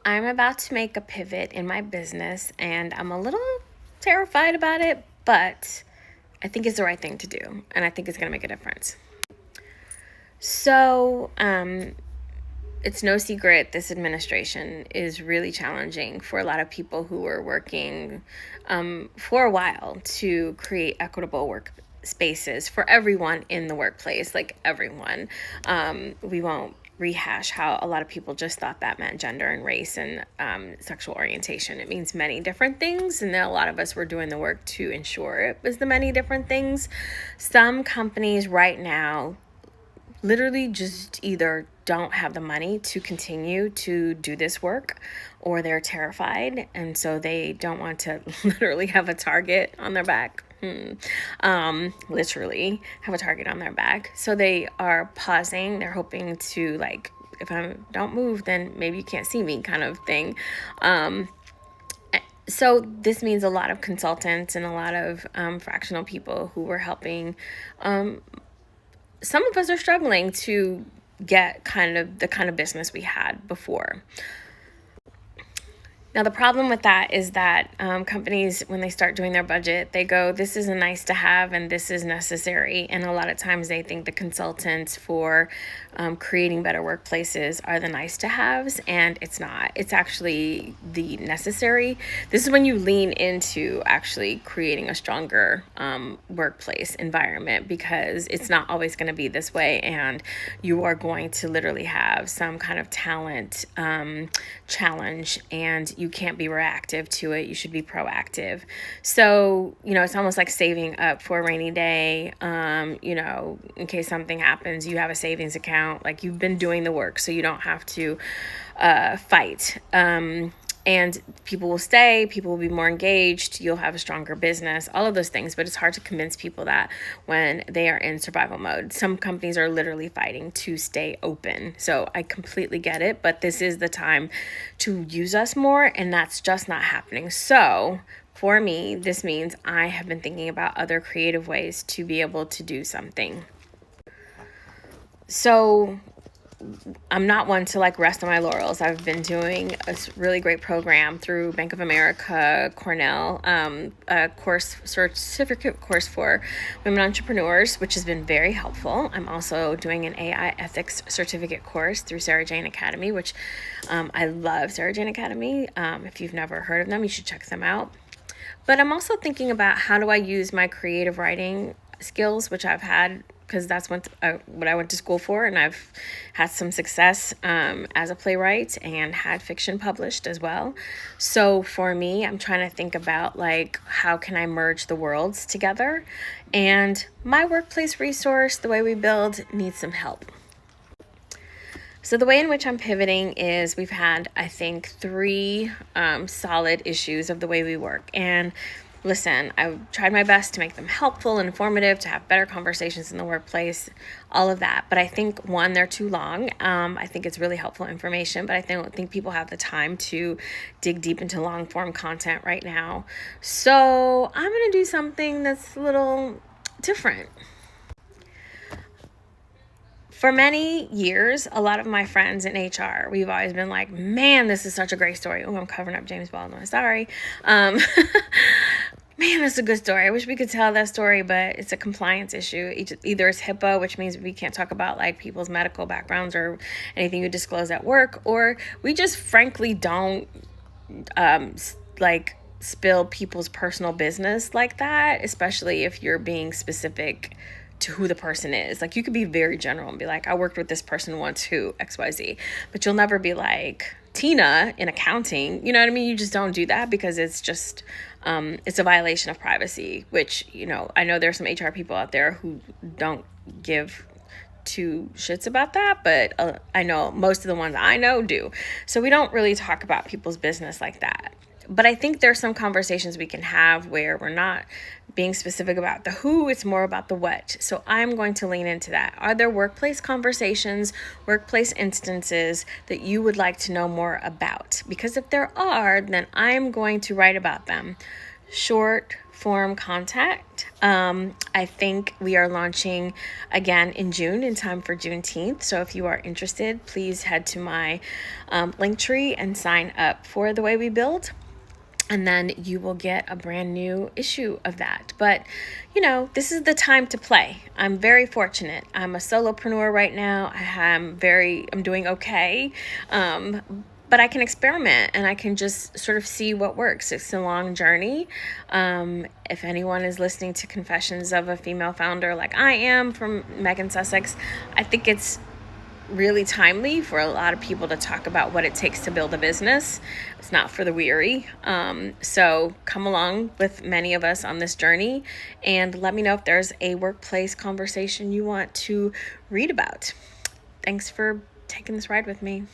I'm about to make a pivot in my business and I'm a little terrified about it, but I think it's the right thing to do and I think it's going to make a difference. So, it's no secret this administration is really challenging for a lot of people who are working for a while to create equitable work spaces for everyone in the workplace, like everyone. We won't rehash how a lot of people just thought that meant gender and race and sexual orientation. It means many different things, and then a lot of us were doing the work to ensure it was the many different things. Some companies right now literally just either don't have the money to continue to do this work, or they're terrified and so they don't want to literally have a target on their back. Literally have a target on their back. So they are pausing. They're hoping to, like, if I don't move, then maybe you can't see me, kind of thing. So this means a lot of consultants and a lot of fractional people who were helping. Some of us are struggling to get the kind of business we had before. Now, the problem with that is that companies, when they start doing their budget, they go, this is a nice to have and this is necessary. And a lot of times they think the consultants for creating better workplaces are the nice to haves, and it's not. It's actually the necessary. This is when you lean into actually creating a stronger workplace environment, because it's not always going to be this way. And you are going to literally have some kind of talent challenge, and you can't be reactive to it. You should be proactive. So, it's almost like saving up for a rainy day. In case something happens, you have a savings account. Like, you've been doing the work, so you don't have to fight. And people will stay, people will be more engaged, you'll have a stronger business, all of those things. But it's hard to convince people that when they are in survival mode. Some companies are literally fighting to stay open. So I completely get it, but this is the time to use us more, and that's just not happening. So for me, this means I have been thinking about other creative ways to be able to do something. So I'm not one to rest on my laurels. I've been doing a really great program through Bank of America, Cornell, a certificate course for women entrepreneurs, which has been very helpful. I'm also doing an AI ethics certificate course through Sarah Jane Academy, which I love Sarah Jane Academy. If you've never heard of them, you should check them out. But I'm also thinking about how do I use my creative writing skills, which I've had, because that's what I went to school for, and I've had some success as a playwright and had fiction published as well. So for me, I'm trying to think about how can I merge the worlds together, and my workplace resource, the way we build, needs some help. So the way in which I'm pivoting is we've had, I think, 3 solid issues of the way we work. And listen, I've tried my best to make them helpful and informative, to have better conversations in the workplace, all of that. But I think, one, they're too long. I think it's really helpful information, but I don't think people have the time to dig deep into long form content right now. So I'm going to do something that's a little different. For many years, a lot of my friends in HR, we've always been like, man, this is such a great story. Oh, I'm covering up James Baldwin. Sorry. Man, that's a good story. I wish we could tell that story, but it's a compliance issue. Either it's HIPAA, which means we can't talk about people's medical backgrounds or anything you disclose at work, or we just frankly don't spill people's personal business like that, especially if you're being specific to who the person is. You could be very general and be like, I worked with this person once who XYZ, but you'll never be like Tina in accounting. You know what I mean? You just don't do that, because it's just, it's a violation of privacy, which, I know there's some HR people out there who don't give 2 shits about that, but I know most of the ones I know do. So we don't really talk about people's business like that. But I think there's some conversations we can have where we're not being specific about the who, it's more about the what. So I'm going to lean into that. Are there workplace conversations, workplace instances that you would like to know more about? Because if there are, then I'm going to write about them. Short form contact. I think we are launching again in June in time for Juneteenth. So if you are interested, please head to my Linktree and sign up for The Way We Build. And then you will get a brand new issue of that. But, this is the time to play. I'm very fortunate. I'm a solopreneur right now. I'm doing okay. But I can experiment and I can just sort of see what works. It's a long journey. If anyone is listening to Confessions of a Female Founder like I am from Megan Sussex, I think it's really timely for a lot of people to talk about what it takes to build a business. It's not for the weary. So come along with many of us on this journey and let me know if there's a workplace conversation you want to read about. Thanks for taking this ride with me.